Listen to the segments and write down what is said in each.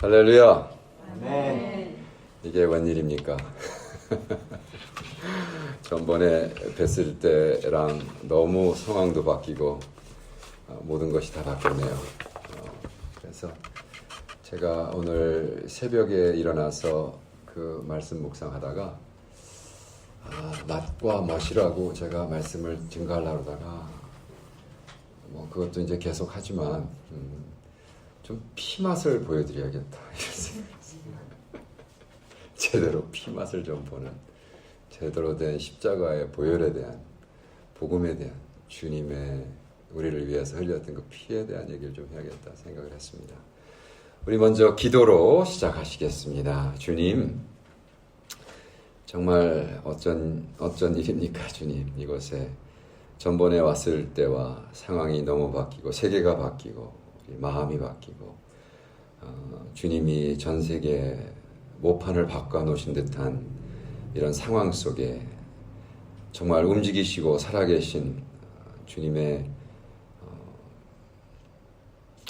할렐루야. 네. 이게 웬일입니까? 전번에 뵀을 때랑 너무 상황도 바뀌고 모든 것이 다 바뀌었네요. 그래서 제가 오늘 새벽에 일어나서 그 말씀 묵상하다가 낮과 멋이라고 제가 말씀을 증가하려고 하다가 그것도 이제 계속 하지만 좀 피맛을 보여드려야겠다 이런 생각했습니다. 제대로 피맛을 좀 보는 제대로 된 십자가의 보혈에 대한 복음에 대한 주님의 우리를 위해서 흘렸던 그 피에 대한 얘기를 좀 해야겠다 생각을 했습니다. 우리 먼저 기도로 시작하시겠습니다. 주님, 정말 어쩐 일입니까 주님. 이곳에 전번에 왔을 때와 상황이 너무 바뀌고 세계가 바뀌고 우리 마음이 바뀌고 주님이 전 세계 모판을 바꿔놓으신 듯한 이런 상황 속에 정말 움직이시고 살아계신 주님의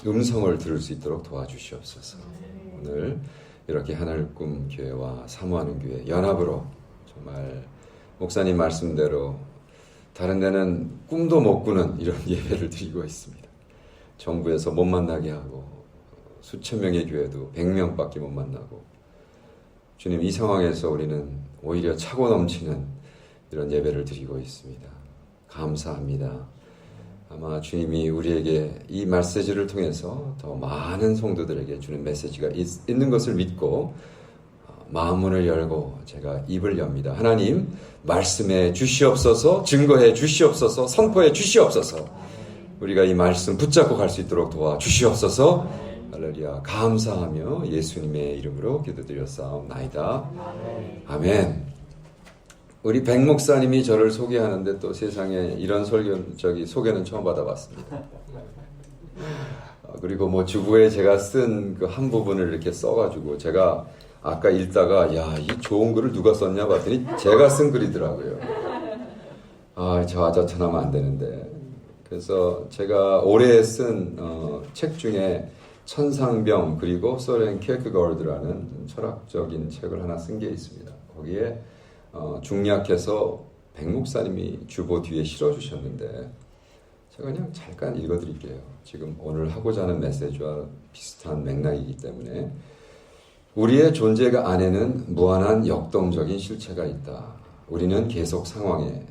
음성을 들을 수 있도록 도와주시옵소서. 오늘 이렇게 하늘꿈 교회와 사모하는 교회 연합으로 정말 목사님 말씀대로 다른 데는 꿈도 못 꾸는 이런 예배를 드리고 있습니다. 정부에서 못 만나게 하고 수천 명의 교회도 100명밖에 못 만나고 주님, 이 상황에서 우리는 오히려 차고 넘치는 이런 예배를 드리고 있습니다. 감사합니다. 아마 주님이 우리에게 이 메시지를 통해서 더 많은 성도들에게 주는 메시지가 있는 것을 믿고 마음문을 열고 제가 입을 엽니다. 하나님, 말씀해 주시옵소서, 증거해 주시옵소서, 선포해 주시옵소서. 우리가 이 말씀 붙잡고 갈 수 있도록 도와주시옵소서. 할렐루야. 감사하며 예수님의 이름으로 기도드렸사옵나이다. 아멘. 우리 백 목사님이 저를 소개하는데 또 세상에 이런 소개는 처음 받아봤습니다. 그리고 주부에 제가 쓴 그 한 부분을 이렇게 써가지고 제가 아까 읽다가 이 좋은 글을 누가 썼냐 봤더니 제가 쓴 글이더라고요. 저 아자천하면 안 되는데. 그래서 제가 올해 쓴 책 중에 천상병 그리고 소렌 킬크거르드라는 철학적인 책을 하나 쓴 게 있습니다. 거기에 중략해서 백 목사님이 주보 뒤에 실어주셨는데 제가 그냥 잠깐 읽어드릴게요. 지금 오늘 하고자 하는 메시지와 비슷한 맥락이기 때문에 우리의 존재가 안에는 무한한 역동적인 실체가 있다. 우리는 계속 상황에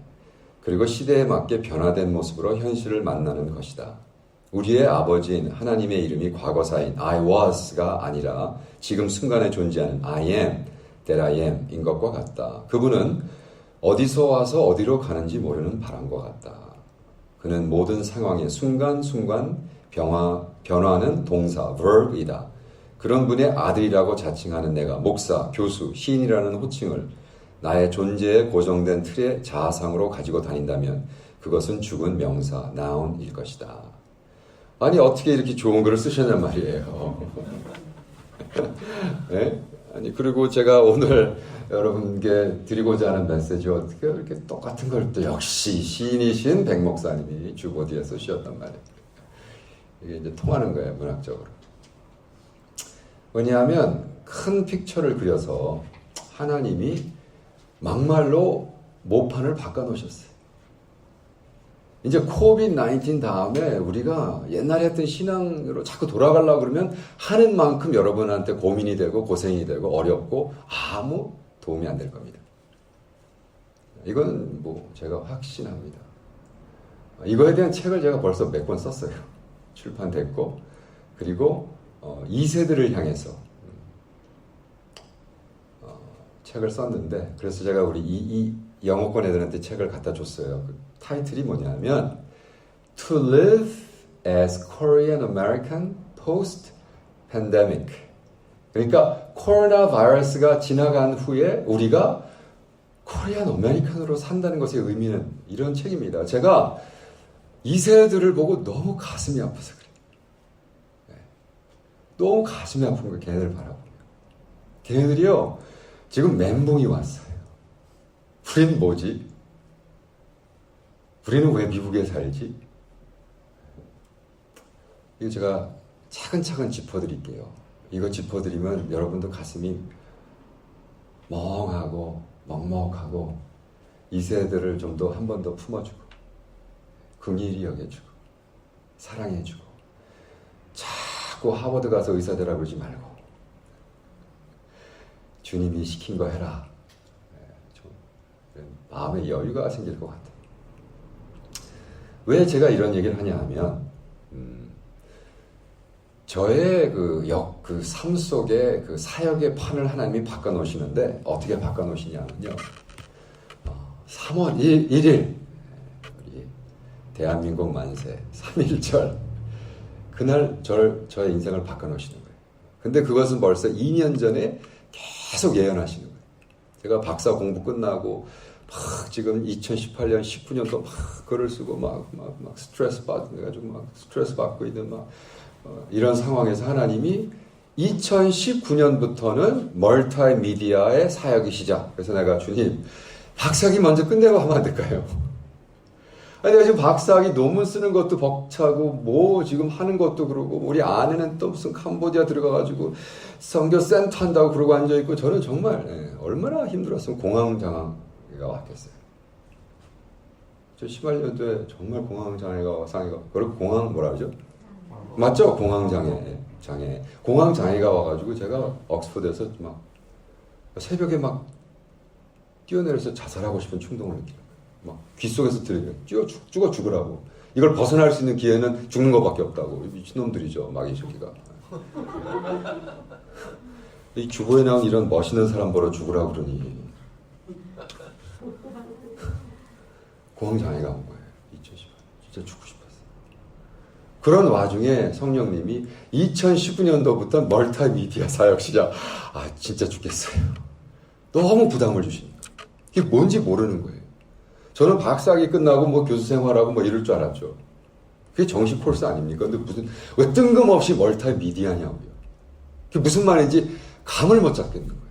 그리고 시대에 맞게 변화된 모습으로 현실을 만나는 것이다. 우리의 아버지인 하나님의 이름이 과거사인 I was가 아니라 지금 순간에 존재하는 I am, that I am 인 것과 같다. 그분은 어디서 와서 어디로 가는지 모르는 바람과 같다. 그는 모든 상황의 순간순간 변화하는 동사, verb이다. 그런 분의 아들이라고 자칭하는 내가 목사, 교수, 시인이라는 호칭을 나의 존재에 고정된 틀의 자아상으로 가지고 다닌다면 그것은 죽은 명사, noun일 것이다. 아니 어떻게 이렇게 좋은 글을 쓰셨냔 말이에요. 네? 아니 그리고 제가 오늘 여러분께 드리고자 하는 메시지가 어떻게 이렇게 똑같은 걸 또 역시 시인이신 백 목사님이 주보 뒤에 쓰셨단 말이에요. 이게 이제 통하는 거예요, 문학적으로. 왜냐하면 큰 픽처를 그려서 하나님이 막말로 모판을 바꿔놓으셨어요. 이제 코비드-19 다음에 우리가 옛날에 했던 신앙으로 자꾸 돌아가려고 그러면 하는 만큼 여러분한테 고민이 되고 고생이 되고 어렵고 아무 도움이 안 될 겁니다. 이건 제가 확신합니다. 이거에 대한 책을 제가 벌써 몇 권 썼어요. 출판됐고 그리고 2세들을 향해서 책을 썼는데 그래서 제가 우리 이 영어권 애들한테 책을 갖다 줬어요. 그 타이틀이 뭐냐면 To Live as Korean American Post Pandemic. 그러니까 코로나 바이러스가 지나간 후에 우리가 코리안 아메리칸으로 산다는 것의 의미는 이런 책입니다. 제가 2세들을 보고 너무 가슴이 아파서 그래요. 네. 너무 가슴이 아픈 거예요. 걔네들 바라보면. 걔네들이요. 지금 멘붕이 왔어요. 우리는 뭐지? 우리는 왜 미국에 살지? 이거 제가 차근차근 짚어드릴게요. 이거 짚어드리면 여러분도 가슴이 멍하고 먹먹하고 이 세대를 좀 더 한 번 더 품어주고 긍휼히 여겨주고 사랑해주고 자꾸 하버드 가서 의사 되라 그러지 말고 주님이 시킨 거 해라. 좀 마음의 여유가 생길 것 같아요. 왜 제가 이런 얘기를 하냐 하면 저의 그 삶 속에 그 사역의 판을 하나님이 바꿔놓으시는데 어떻게 바꿔놓으시냐면요. 3월 1일 우리 대한민국 만세 3.1절 그날 저의 인생을 바꿔놓으시는 거예요. 근데 그것은 벌써 2년 전에 계속 예언하시는 거예요. 제가 박사 공부 끝나고 막 지금 2018년, 19년도 막 글을 쓰고 막 스트레스 받고 있는 이런 상황에서 하나님이 2019년부터는 멀티미디어의 사역이 시작. 그래서 내가 주님 박사학위 먼저 끝내고 하면 안 될까요? 아니, 내가 지금 박사학위 논문 쓰는 것도 벅차고, 뭐, 지금 하는 것도 그러고, 우리 아내는 또 무슨 캄보디아 들어가가지고, 선교센터 한다고 그러고 앉아있고, 저는 정말, 얼마나 힘들었으면 공황장애가 왔겠어요. 저 18년도에 정말 공황장애가, 그리고 뭐라 그러죠? 맞죠? 공황장애. 공황장애가 와가지고, 제가 옥스퍼드에서 막, 새벽에 막, 뛰어내려서 자살하고 싶은 충동을 느끼는 거예요. 막 귀 속에서 들려요. 죽어 죽으라고. 이걸 벗어날 수 있는 기회는 죽는 것밖에 없다고. 미친놈들이죠. 마귀 새끼가. 이 주보에 나온 이런 멋있는 사람 보러 죽으라고 그러니 공황장애가 온 거예요. 2010년. 진짜 죽고 싶었어요. 그런 와중에 성령님이 2019년도부터 멀티미디어 사역 시작. 진짜 죽겠어요. 너무 부담을 주시니까. 이게 뭔지 모르는 거예요. 저는 박사학위 끝나고 뭐 교수 생활하고 뭐 이럴 줄 알았죠. 그게 정식 코र्스 아닙니까? 근데 왜 뜬금없이 멀티미디어냐고요. 그게 무슨 말인지 감을 못 잡겠는 거예요.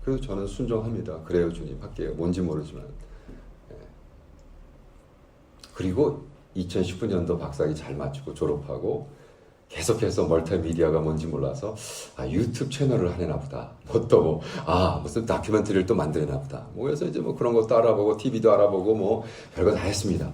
그래서 저는 순종합니다. 그래요, 주님, 할게요. 뭔지 모르지만. 그리고 2019년도 박사학위 잘 마치고 졸업하고 계속해서 멀티미디어가 뭔지 몰라서 유튜브 채널을 하려나 보다. 무슨 다큐멘터리를 또 만들려나 보다. 그래서 이제 뭐 그런 것도 알아보고 TV도 알아보고 뭐 별거 다 했습니다.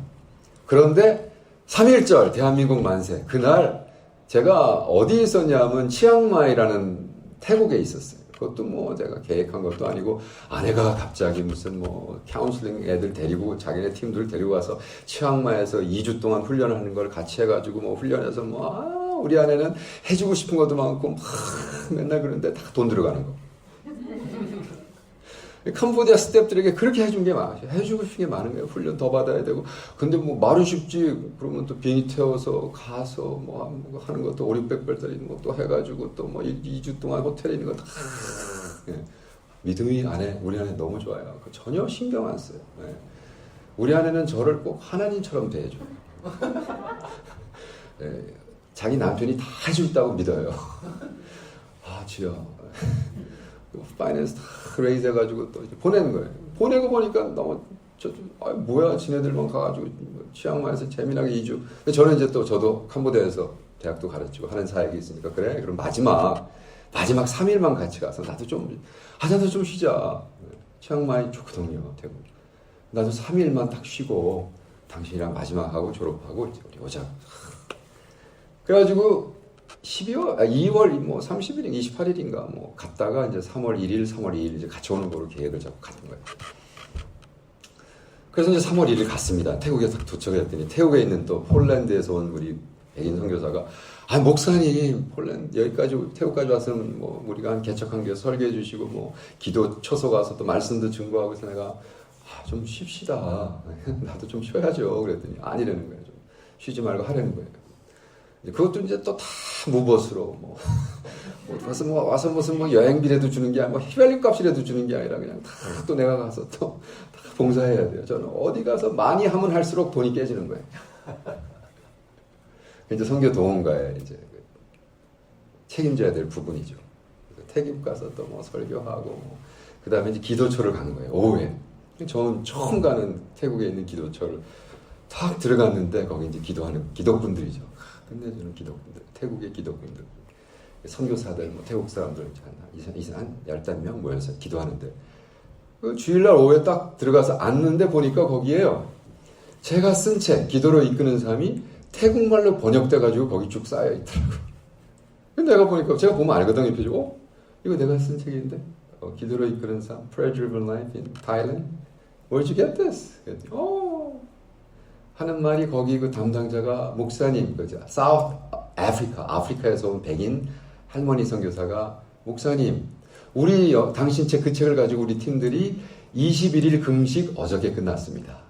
그런데 3.1절 대한민국 만세 그날 제가 어디 있었냐면 치앙마이라는 태국에 있었어요. 그것도 뭐 제가 계획한 것도 아니고 아내가 갑자기 무슨 뭐 카운슬링 애들 데리고 자기네 팀들 데리고 가서 치앙마이에서 2주 동안 훈련을 하는 걸 같이 해가지고 뭐 훈련해서 우리 아내는 해주고 싶은 것도 많고 맨날 그러는데 다 돈 들어가는 거. 캄보디아 스태프들에게 그렇게 해준 게 많아요. 해주고 싶은 게 많은 거예요. 훈련 더 받아야 되고. 근데 뭐 말은 쉽지. 그러면 또 비행기 태워서 가서 뭐 하는 것도 5,600불짜리 뭐 또 해가지고 또 뭐 2주 동안 호텔에 있는 거 다. 믿음이 우리 아내 너무 좋아요. 전혀 신경 안 써요. 우리 아내는 저를 꼭 하나님처럼 대해줘요. 자기 남편이 다 해준다고 믿어요. 주여. 파이낸스 다 레이즈 해가지고 또 이제 보내는 거예요. 보내고 보니까 너무 뭐야 지네들만 가가지고 치앙마이에서 재미나게 2주. 근데 저는 이제 또 저도 캄보디아에서 대학도 가르치고 하는 사역이 있으니까 그래 그럼 마지막 3일만 같이 가서 나도 좀 쉬자. 치앙마이 좋거든요 태국. 나도 3일만 딱 쉬고 당신이랑 마지막 하고 졸업하고 우리 오자. 그래가지고 2월 뭐 30일인가 28일인가 뭐 갔다가 이제 3월 1일, 3월 2일 이제 같이 오는 거로 계획을 잡고 가는 거예요. 그래서 이제 3월 1일 갔습니다. 태국에 딱 도착했더니 태국에 있는 또 폴란드에서 온 우리 백인 선교사가 목사님 여기까지 태국까지 왔으면 뭐 우리가 한 개척한 게 설교해 주시고 뭐 기도 초소 가서 또 말씀도 증거하고 해서 내가 좀 쉽시다. 나도 좀 쉬어야죠. 그랬더니 아니라는 거예요. 좀 쉬지 말고 하라는 거예요. 그것도 이제 또 다 무벗으로 와서 무슨 뭐 여행비라도 주는 게 아니라 휘발유 값이라도 주는 게 아니라 그냥 다 또 내가 가서 또 다 봉사해야 돼요. 저는 어디 가서 많이 하면 할수록 돈이 깨지는 거예요. 이제 선교 동원가에 이제 책임져야 될 부분이죠. 태국 가서 또 뭐 설교하고 그 다음에 이제 기도처를 간 거예요. 오후에. 저는 처음 가는 태국에 있는 기도처를 탁 들어갔는데 거기 이제 기도하는 기독분들이죠. 끝내주는 기독분들, 태국의 기독분들. 선교사들, 뭐 태국 사람들 한 15명 모여서 기도하는데 그 주일날 오후에 딱 들어가서 앉는데 보니까 거기에요. 제가 쓴 책, 기도로 이끄는 삶이 태국말로 번역돼가지고 거기 쭉 쌓여 있더라고요. 내가 보니까, 제가 보면 알거든요, 표지. 이거 내가 쓴 책인데? 기도로 이끄는 삶, Prayer-driven life in Thailand. Where'd you get this? 하는 말이 거기 그 담당자가 목사님, 그죠? South Africa, 아프리카에서 온 백인 할머니 선교사가 목사님, 당신 책 그 책을 가지고 우리 팀들이 21일 금식 어저께 끝났습니다.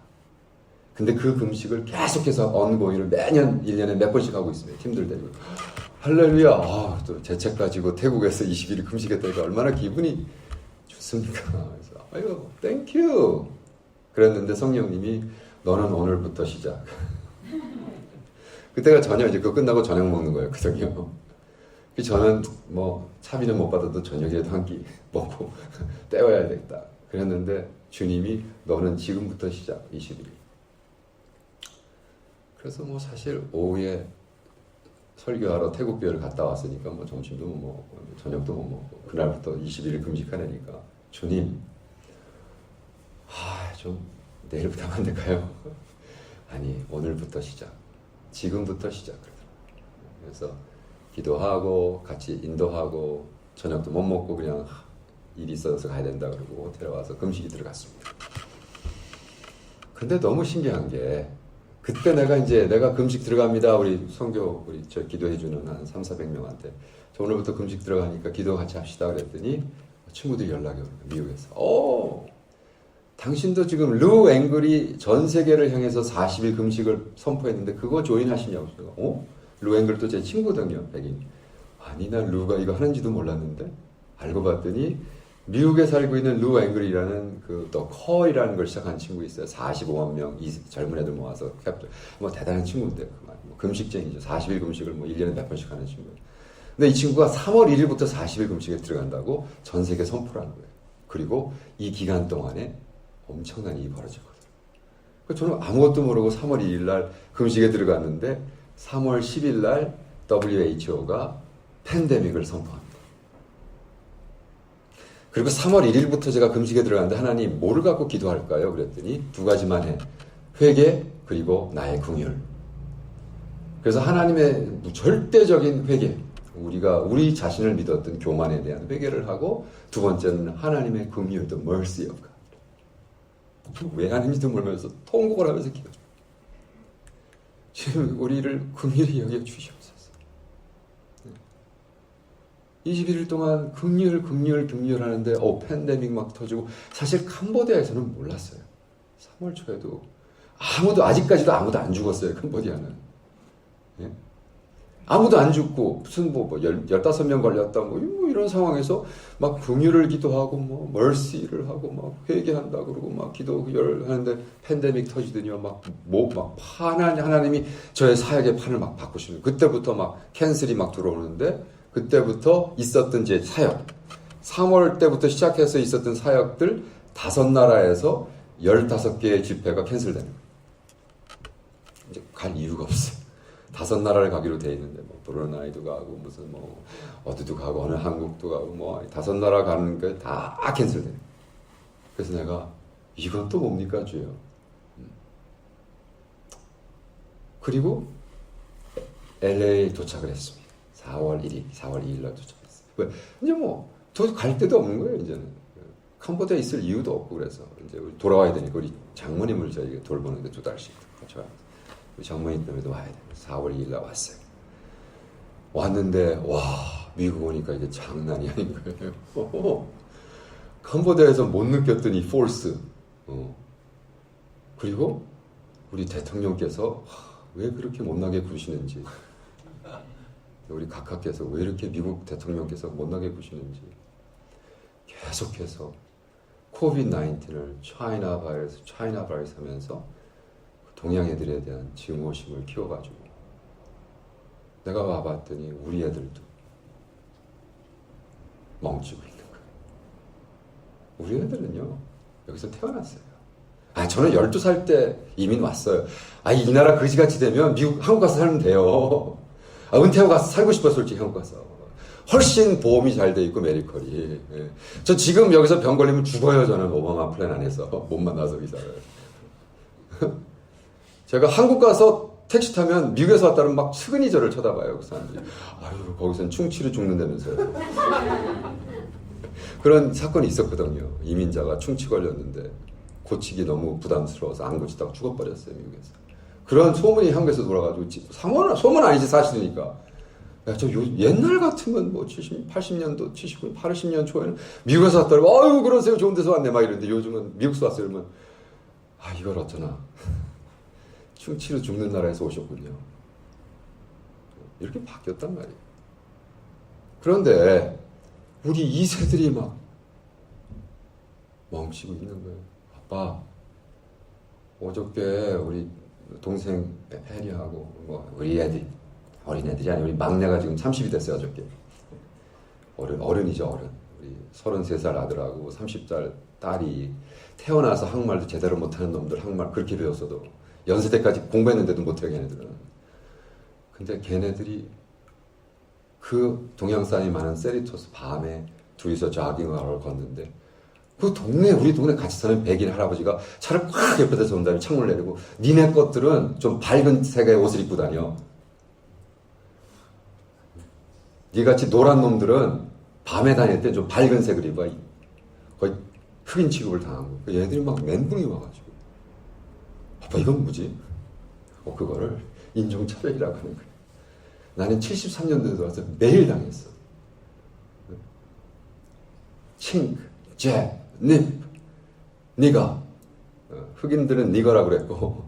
근데 그 금식을 계속해서 언고잉을 매년 1년에 몇 번씩 하고 있습니다. 팀들 데리고. 할렐루야. 또 제 책 가지고 태국에서 21일 금식했다니까 얼마나 기분이 좋습니까? 그래서 아유, 땡큐. 그랬는데 성령님이 너는 오늘부터 시작. 그때가 저녁 이제 그거 끝나고 저녁 먹는 거였거든요. 저는 뭐 차비는 못 받아도 저녁에도 한 끼 먹고 때워야 되겠다. 그랬는데 주님이 너는 지금부터 시작 21일. 그래서 뭐 사실 오후에 설교하러 태국교회를 갔다 왔으니까 뭐 점심도 못 먹고 저녁도 못 먹고 그날부터 21일 금식하려니까 주님 좀 내일부터 하면 안 될까요? 아니 오늘부터 시작 지금부터 시작 그래서 기도하고 같이 인도하고 저녁도 못 먹고 그냥 일이 있어서 가야 된다 그러고 호텔에 와서 금식이 들어갔습니다. 근데 너무 신기한 게 그때 내가 금식 들어갑니다. 우리 선교, 저 기도해주는 한 300-400명한테. 저 오늘부터 금식 들어가니까 기도 같이 합시다. 그랬더니 친구들이 연락이 오는 거예요. 미국에서. 당신도 지금 루 앵글이 전 세계를 향해서 40일 금식을 선포했는데 그거 조인하시냐고. 루 앵글도 제 친구거든요. 백인. 아니, 난 루가 이거 하는지도 몰랐는데. 알고 봤더니 미국에 살고 있는 루 앵글이라는 또 커이라는 걸 시작한 친구 있어요. 45만 명 젊은 애들 모아서 뭐 대단한 친구인데 뭐 금식쟁이죠. 40일 금식을 뭐 1년에 몇 번씩 하는 친구. 근데 이 친구가 3월 1일부터 40일 금식에 들어간다고 전 세계 선포를 하는 거예요. 그리고 이 기간 동안에 엄청난 일이 벌어지거든요. 저는 아무것도 모르고 3월 1일 날 금식에 들어갔는데 3월 10일 날 WHO가 팬데믹을 선포합니다. 그리고 3월 1일부터 제가 금식에 들어갔는데 하나님 뭐를 갖고 기도할까요? 그랬더니 두 가지만 해. 회개 그리고 나의 긍휼. 그래서 하나님의 절대적인 회개. 우리가 우리 자신을 믿었던 교만에 대한 회개를 하고 두 번째는 하나님의 긍휼, the mercy of God. 왜 하는지도 모르면서 통곡을 하면서 기도. 지금 우리를 긍휼히 여겨 주시옵소서. 21일 동안 긍휼 하는데 팬데믹 막 터지고 사실 캄보디아에서는 몰랐어요. 3월 초에도 아직까지도 아무도 안 죽었어요. 캄보디아는. 예? 아무도 안 죽고 무슨 15명 걸렸다 뭐 이런 상황에서 막 긍휼을 기도하고 뭐 mercy를 하고 막 회개한다 그러고 막 기도하는데 팬데믹 터지더니요 막 하나님이 저의 사역의 판을 막 바꾸시는 그때부터 막 캔슬이 막 들어오는데 그때부터 있었던 제 사역 3월 때부터 시작해서 있었던 사역들 5나라에서 15개의 집회가 캔슬되는 거예요. 이제 갈 이유가 없어요. 5나라를 가기로 돼 있는데 뭐 브루나이도 가고 무슨 뭐 어디도 가고 어느 한국도 가고 뭐 5나라 가는 게 다 캔슬돼요. 그래서 내가 이건 또 뭡니까 주여. 그리고 LA 도착을 했습니다. 4월 2일 날 도착했어요. 왜? 이제 뭐 갈 데도 없는 거예요. 이제는 캄보디아에 있을 이유도 없고 그래서 이제 돌아와야 되니까 우리 장모님을 저희가 돌보는데 2달씩 같이 우리 장모님 때문에도 와야 돼요. 4월 2일 날 왔어요. 왔는데 와 미국 오니까 이게 장난이 아닌 거예요. 캄보디아에서 못 느꼈던 이 포스. 그리고 우리 대통령께서 왜 그렇게 못나게 구시는지 우리 각하께서 왜 이렇게 미국 대통령께서 못나게 구시는지 계속해서 코비드-19을 차이나 바이러스 하면서 동양 애들에 대한 증오심을 키워가지고 내가 와봤더니 우리 애들도 멈추고 있는 거예요. 우리 애들은요 여기서 태어났어요. 저는 12살 때 이민 왔어요. 이 나라 그지같이 되면 한국 가서 살면 돼요. 은퇴하고 가서 살고 싶어요, 솔직히 한국 가서. 훨씬 보험이 잘 돼 있고 메디컬이. 예. 저 지금 여기서 병 걸리면 죽어요. 저는 오바마 플랜 안에서 못 만나서 의사를. 제가 한국 가서 택시 타면 미국에서 왔다면 막 측은히 저를 쳐다봐요. 그 사람들이. 아유 거기선 충치로 죽는다면서요. 그런 사건이 있었거든요. 이민자가 충치 걸렸는데 고치기 너무 부담스러워서 안 고치다가 죽어버렸어요. 미국에서. 그런 소문이 한국에서 돌아가지고 소문 아니지 사실이니까. 야, 옛날 같으면 뭐 80년도, 79, 80년 초에는 미국에서 왔다고 아유 그러세요 좋은 데서 왔네 막 이러는데 요즘은 미국에서 왔어요 그러면 아 이걸 어쩌나 충치로 죽는 나라에서 오셨군요. 이렇게 바뀌었단 말이에요. 그런데 우리 2세들이 막 멈추고 있는 거예요. 아빠 어저께 우리 동생 혜리하고 뭐 우리 애들 어린애들이 아니고 우리 막내가 지금 30이 됐어요. 어저께 어른이죠. 어른. 우리 33살 아들하고 30살 딸이 태어나서 한국말도 제대로 못하는 놈들 한국말 그렇게 배웠어도 연세 때까지 공부했는데도 못해요. 걔네들은. 근데 걔네들이 그 동양산이 많은 세리토스 밤에 둘이서 조깅을 걷는데 우리 동네 같이 사는 백인 할아버지가 차를 꽉 옆에 대서 온 다음에 창문을 내리고 니네 것들은 좀 밝은 색의 옷을 입고 다녀. 니같이 노란 놈들은 밤에 다닐 때 좀 밝은 색을 입어. 거의 흑인 취급을 당한 거. 얘들이 막 멘붕이 와가지고. 아빠 이건 뭐지? 그거를 인종차별이라고 하는 거야. 나는 73년도에 들어와서 매일 당했어. 칭크, 잭, 닙, 니가. 흑인들은 니거라고 그랬고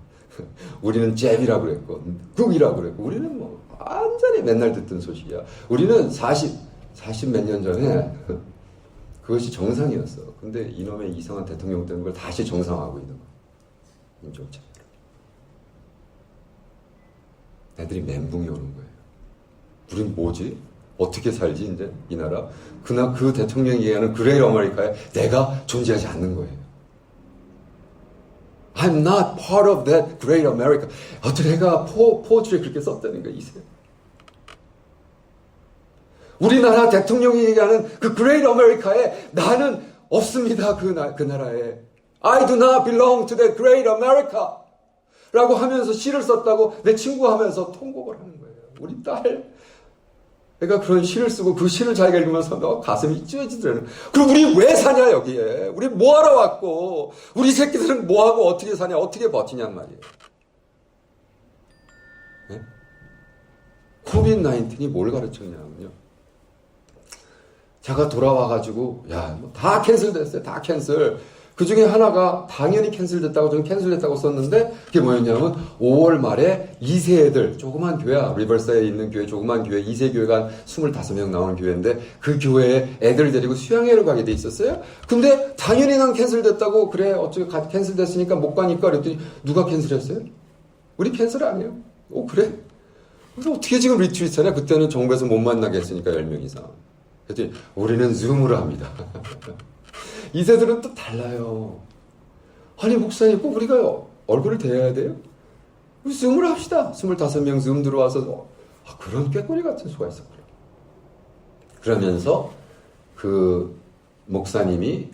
우리는 잽이라고 그랬고 훅이라고 그랬고 우리는 뭐 완전히 맨날 듣던 소식이야. 우리는 40 몇 년 전에 그것이 정상이었어. 근데 이놈의 이상한 대통령 때문에 그걸 다시 정상화하고 있는 거야. 인종차별. 애들이 멘붕이 오는 거예요. 우린 뭐지? 어떻게 살지 이제 이 나라? 그 대통령이 얘기하는 그레이트 아메리카에 내가 존재하지 않는 거예요. I'm not part of that great America. 어떤 애가 포즈를 그렇게 썼다는 거야, 이세. 우리나라 대통령이 얘기하는 그 great America에 나는 없습니다, 그 나라에. I do not belong to that great America. 라고 하면서 시를 썼다고 내 친구가 하면서 통곡을 하는 거예요. 우리 딸. 그러니까 그런 시를 쓰고 그 시를 자기가 읽으면서 너 가슴이 찢어지더라는. 그럼 우리 왜 사냐 여기에. 우리 뭐하러 왔고 우리 새끼들은 뭐하고 어떻게 사냐 어떻게 버티냔 말이에요. 네? 코비드-19이 뭘 가르쳤냐면요. 제가 돌아와가지고 다 캔슬됐어요. 다 캔슬. 그 중에 하나가 당연히 캔슬됐다고 저는 캔슬됐다고 썼는데 그게 뭐였냐면 5월 말에 2세 애들 조그만 교회야. 리버사이드에 있는 교회 조그만 교회 2세 교회가 한 25명 나오는 교회인데 그 교회에 애들 데리고 수양회를 가게 돼 있었어요. 근데 당연히 난 캔슬됐다고 그래 어쩌고 캔슬됐으니까 못 가니까 그랬더니 누가 캔슬했어요? 우리 캔슬 안 해요. 그래? 그래서 어떻게 지금 리트리트 하냐? 그때는 정부에서 못 만나게 했으니까 10명 이상. 그랬더니 우리는 줌으로 합니다. 이세들은 또 달라요. 아니 목사님 꼭 우리가 얼굴을 대해야 돼요? 우리 줌으로 합시다. 25명 줌 들어와서 그런 꾀꼬리 같은 수가 있었구나. 그러면서 그 목사님이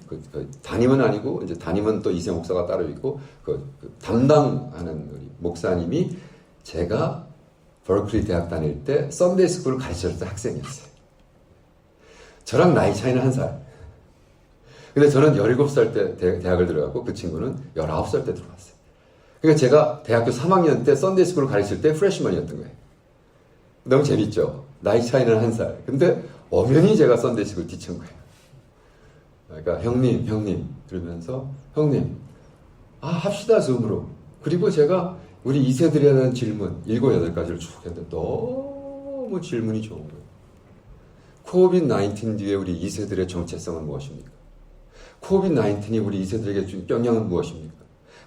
담임은 아니고 이제 담임은 또 이세 목사가 따로 있고 그 담당하는 우리 목사님이 제가 버클리 대학 다닐 때 썬데이 스쿨을 가르쳤던 학생이었어요. 저랑 나이 차이는 1살. 근데 저는 17살 때 대학을 들어갔고 그 친구는 19살 때 들어갔어요. 그러니까 제가 대학교 3학년 때 썬데이 스쿨을 가르칠 때 프레시먼이었던 거예요. 너무 재밌죠? 나이 차이는 1살. 근데 엄연히 제가 썬데이 스쿨 티쳐인 거예요. 그러니까 형님 그러면서 형님 합시다 줌으로. 그리고 제가 우리 2세들에 대한 질문 7, 8가지를 쭉 했는데 너무 질문이 좋은 거예요. 코비드-19 뒤에 우리 2세들의 정체성은 무엇입니까? 코비드-19이 우리 2세들에게 준 영향은 무엇입니까?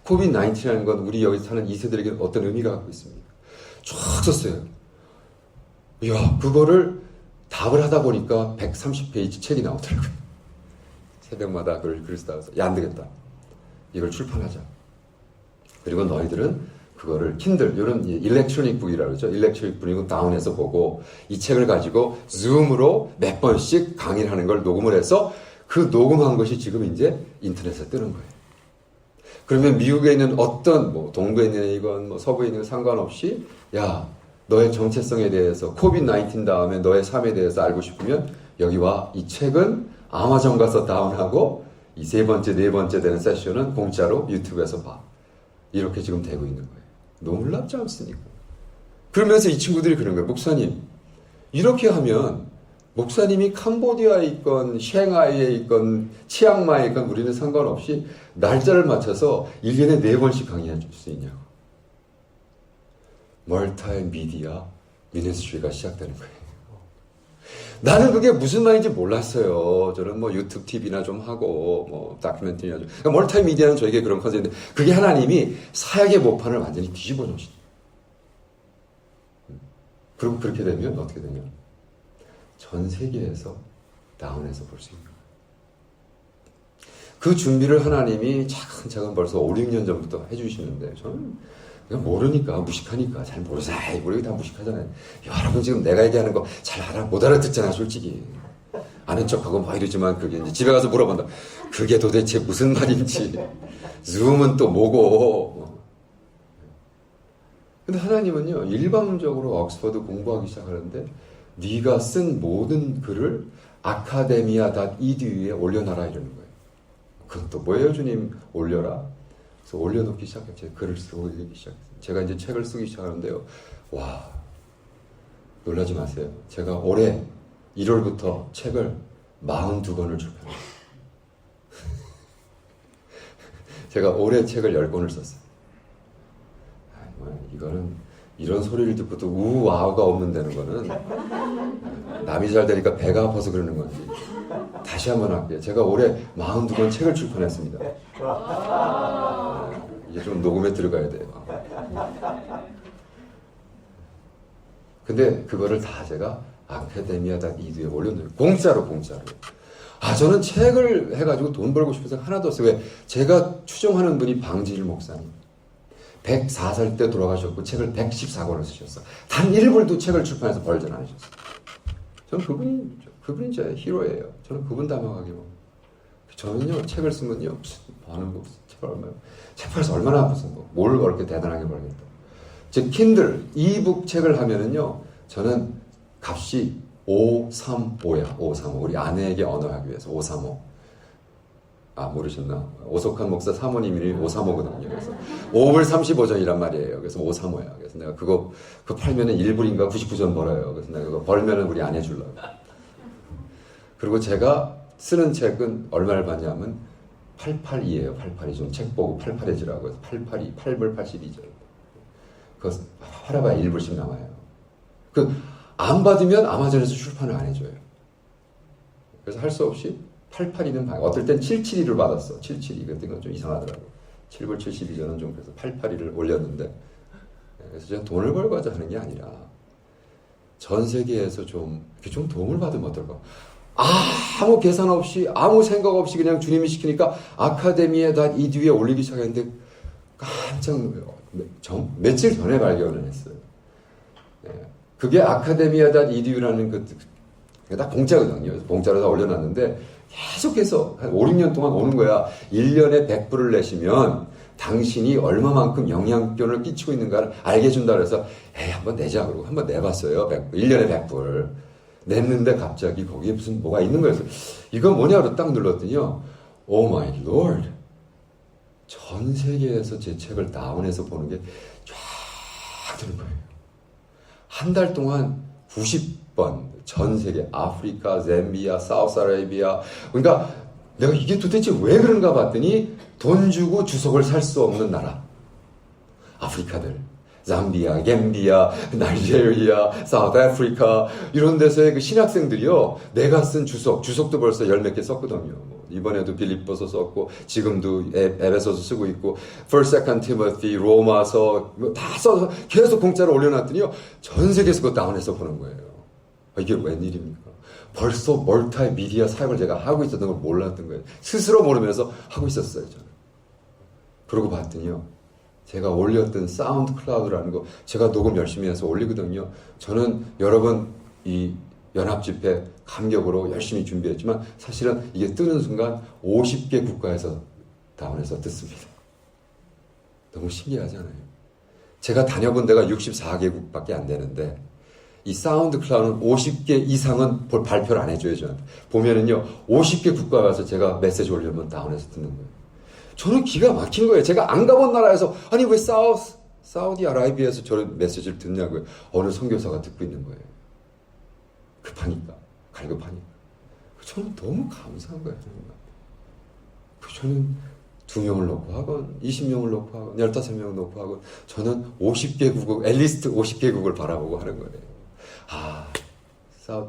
코비드-19이라는 건 우리 여기 사는 2세들에게 어떤 의미가 갖고 있습니까? 쭉 썼어요. 이야, 그거를 답을 하다 보니까 130페이지 책이 나오더라고요. 새벽마다 그걸 쓰다가 야, 안 되겠다. 이걸 출판하자. 그리고 너희들은 그거를 킨들 이런 일렉트로닉 북이라고 그러죠. 일렉트로닉 북이고 다운해서 보고 이 책을 가지고 줌으로 몇 번씩 강의를 하는 걸 녹음을 해서 그 녹음한 것이 지금 이제 인터넷에 뜨는 거예요. 그러면 미국에 있는 어떤 뭐 동부에 있는 이건 뭐 서부에 있는 상관없이 야 너의 정체성에 대해서 코비드-19 다음에 너의 삶에 대해서 알고 싶으면 여기 와. 이 책은 아마존 가서 다운하고 이 세 번째, 네 번째 되는 세션은 공짜로 유튜브에서 봐. 이렇게 지금 되고 있는 거예요. 놀랍지 않습니까? 그러면서 이 친구들이 그런 거예요. 목사님, 이렇게 하면 목사님이 캄보디아에 있건 샹하이에 있건 치앙마이에 있건 우리는 상관없이 날짜를 맞춰서 1년에 4번씩 강의해 줄 수 있냐고. 멀티미디어 미니스트리가 시작되는 거예요. 나는 그게 무슨 말인지 몰랐어요. 저는 뭐 유튜브 TV나 좀 하고 뭐 다큐멘터리나 좀. 그러니까 멀티미디어는 저에게 그런 컨셉인데 그게 하나님이 사역의 모판을 완전히 뒤집어 놓으시죠. 그리고 그렇게 되면 어떻게 되냐? 전 세계에서 다운해서 볼 수 있는 거예요. 그 준비를 하나님이 차근차근 벌써 5, 6년 전부터 해주시는데 저는 그냥 모르니까 무식하니까 잘 모르죠. 우리 다 무식하잖아요. 여러분 지금 내가 얘기하는 거 잘 못 알아듣잖아 솔직히. 아는 척하고 뭐 이러지만 그게 이제 집에 가서 물어본다. 그게 도대체 무슨 말인지. 줌은 또 뭐고. 근데 하나님은요 일방적으로 옥스퍼드 공부하기 시작하는데 네가 쓴 모든 글을 아카데미아.edu에 올려놔라 이러는 거예요. 그건 또 뭐예요 주님 올려라. 그래서 올려놓기 시작했죠. 글을 쓰고 읽기 시작했어요. 제가 이제 책을 쓰기 시작하는데요. 와, 놀라지 마세요. 제가 올해 1월부터 책을 42권을 출판했어요. 제가 올해 책을 10권을 썼어요. 이거는 이런 소리를 듣고도 우와가 없는 데는 거는 남이 잘 되니까 배가 아파서 그러는 건지. 다시 한번 할게요. 제가 올해 42권 책을 출판했습니다. 이제 좀 녹음에 들어가야 돼요. 근데 그거를 다 제가 아카데미아.edu에 올려놓어요. 공짜로. 저는 책을 해가지고 돈 벌고 싶어서 하나도 없어요. 왜? 제가 추종하는 분이 방지일 목사님. 104살 때 돌아가셨고 책을 114권을 쓰셨어. 단 1불도 책을 출판해서 벌전 않으셨어요. 저는 그분이 제 히로예요. 저는 그분 닮아가게 뭐. 저는요 책을 쓰면요 무슨 하는 거 책 얼마요? 책 팔아서 얼마나 무슨 뭘 그렇게 대단하게 벌겠다. 즉 킨들 이북 책을 하면은요 저는 값이 535야. 535 우리 아내에게 언어하기 위해서 535. 아 모르셨나? 오석한 목사 사모님이 535거든요. 그래서 5불 35전이란 말이에요. 그래서 535야. 그래서 내가 그거 팔면은 1불인가 99전 벌어요. 그래서 내가 그거 벌면은 우리 아내 주려고. 그리고 제가 쓰는 책은 얼마를 받냐면 882예요. 882. 좀 책 보고 88해지라고 해서 882, 8불 82전. 그거 팔아봐야 1불씩 남아요. 안 받으면 아마존에서 출판을 안 해줘요. 그래서 할 수 없이 882는 어떨 땐 772를 받았어. 772. 그때 이건 좀 이상하더라고. 7불 72전은 좀 그래서 882를 올렸는데 그래서 제가 돈을 벌고자 하는 게 아니라 전 세계에서 좀 도움을 받으면 어떨까? 아무 계산 없이 아무 생각 없이 그냥 주님이 시키니까 아카데미아.edu에 올리기 시작했는데 깜짝 놀라요. 며칠 전에 발견을 했어요. 그게 아카데미아.edu라는 그게 다 공짜거든요. 그래서 공짜로 다 올려놨는데 계속해서 한 5, 6년 동안 오는 거야. 1년에 100불을 내시면 당신이 얼마만큼 영향권을 끼치고 있는가를 알게 해준다 그래서 한번 내자 그러고 한번 내봤어요. 1년에 100불. 냈는데 갑자기 거기에 무슨 뭐가 있는 거였어. 이거 뭐냐고 딱 눌렀더니요. 오 마이 롤드. 전 세계에서 제 책을 다운해서 보는 게 쫙 되는 거예요. 한 달 동안 90번 전 세계 아프리카, zam비아, 사우스아라비아. 그러니까 내가 이게 도대체 왜 그런가 봤더니 돈 주고 주석을 살 수 없는 나라. 아프리카들. 잠비아, 갬비아, 나이제리아, 사우스 아프리카 이런 데서의 그 신학생들이요. 내가 쓴 주석도 벌써 열 몇 개 썼거든요. 이번에도 빌립보서 썼고 지금도 에베소서 쓰고 있고 First, Second Timothy, 로마서 다 써서 계속 공짜로 올려놨더니요. 전 세계에서 그거 다운해서 보는 거예요. 이게 웬일입니까? 벌써 멀티미디어 사역을 제가 하고 있었던 걸 몰랐던 거예요. 스스로 모르면서 하고 있었어요. 저는. 그러고 봤더니요. 제가 올렸던 사운드 클라우드라는 거 제가 녹음 열심히 해서 올리거든요. 저는 여러분 이 연합 집회 감격으로 열심히 준비했지만 사실은 이게 뜨는 순간 50개 국가에서 다운해서 듣습니다. 너무 신기하잖아요. 제가 다녀본 데가 64개국밖에 안 되는데 이 사운드 클라우드는 50개 이상은 발표를 안 해줘요. 저한테. 보면은요 50개 국가 가서 제가 메시지 올리면 다운해서 듣는 거예요. 저는 기가 막힌 거예요. 제가 안 가본 나라에서 아니 왜 사우디아라비아에서 저런 메시지를 듣냐고요. 어느 선교사가 듣고 있는 거예요. 급하니까 갈급하니까. 저는 너무 감사한 거예요. 저는 2명을 놓고 하건 20명을 놓고 하건 15명을 놓고 하건 저는 50개국을 앨리스트 50개국을 바라보고 하는 거예요.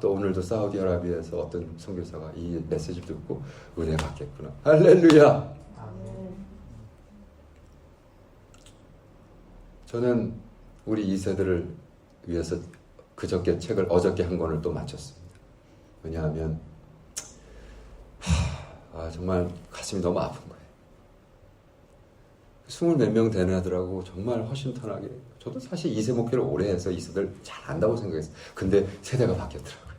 또 오늘도 사우디아라비아에서 어떤 선교사가 이 메시지를 듣고 은혜 받겠구나. 할렐루야. 저는 우리 2세들을 위해서 그저께 책을 어저께 한 권을 또 마쳤습니다. 왜냐하면 정말 가슴이 너무 아픈 거예요. 20몇 명 되는 애들하고 정말 허심탄회하게 저도 사실 2세 목회를 오래 해서 2세들 잘 안다고 생각했어요. 근데 세대가 바뀌었더라고요.